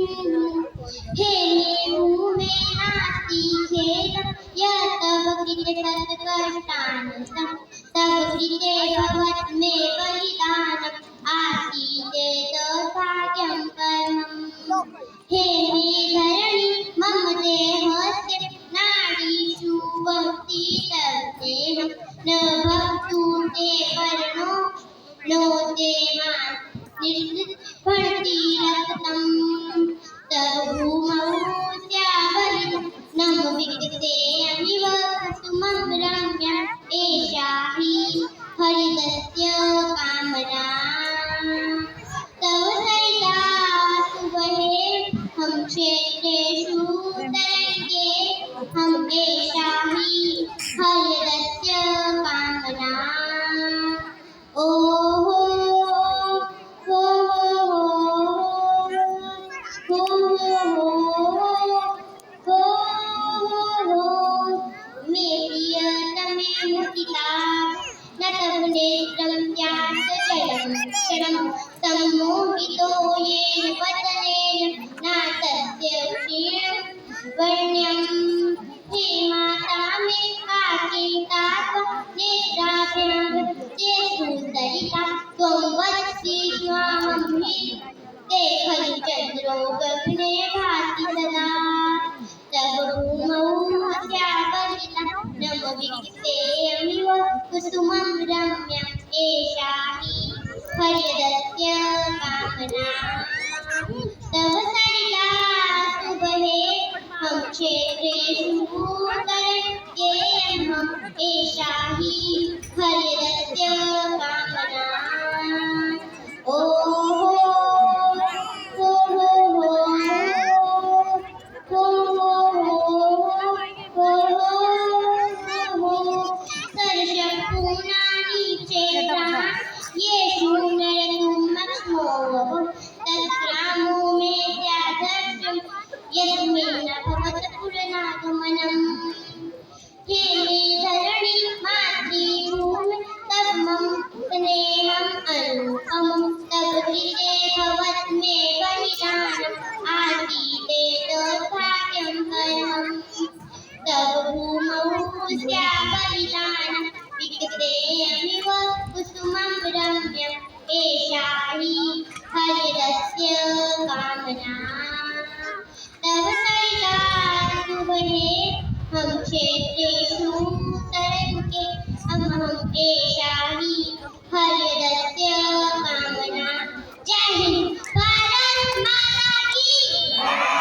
हे भूमे नास्ति खेदं यतव कृते सत्कष्टानसं तव कृते भवत्मे बलिदानम् आसीते भाग्यं परमम् हे मे धरणी मम देहस्य नाडीषु भक्ति तव न भक्तु ते वर्णो नो ते निर्भणति रक्तम् तव भूमौ स्यावलितं नम विगतेऽमिव कुसुमं रम्या एषा हि हरितस्य कामना तव सरिता सुबहे हम क्षेत्रेषु तरंगे हम एषा हि हरितस्य कामना ओ सम्मोहितो येन वदनेन नातस्य क्षीणं वर्ण्यं हे माता मे काचिन्ता नेत्राभ्यां ते सुन्दरिता त्वं वदसि स्वाहं हि ते खलु चन्द्रो गगने भाति सदा तव भूमौ स्यावलिता नम विगतेऽमिव कुसुमं रम्यम् एषा हि हरितस्य कामना तव सरिता सुबहे हम क्षेत्रेषु तरंगेऽहम् एषा हि हरितस्य कामना ओ येषु नरतुमक्ष्मो तद्ग्रामो मे स्यादर्शम् यस्मिन् भवत् पुरनागमनम् हे मे धरणी मातृभूमि तव मम स्नेहम् अनुपमम् तव कृते भवत् मे बलिदानम् आसीते तद्भाग्यं परमम् तव भूमौ स्यावलिदानं विगतेऽमिव कुसुमं रम्यम् एषा हि हरितस्य कामना तव सरिता सुबहे हम क्षेत्रेषु तरंगे अहम् एषा हि हरितस्य कामना जय हिंद भारत माता की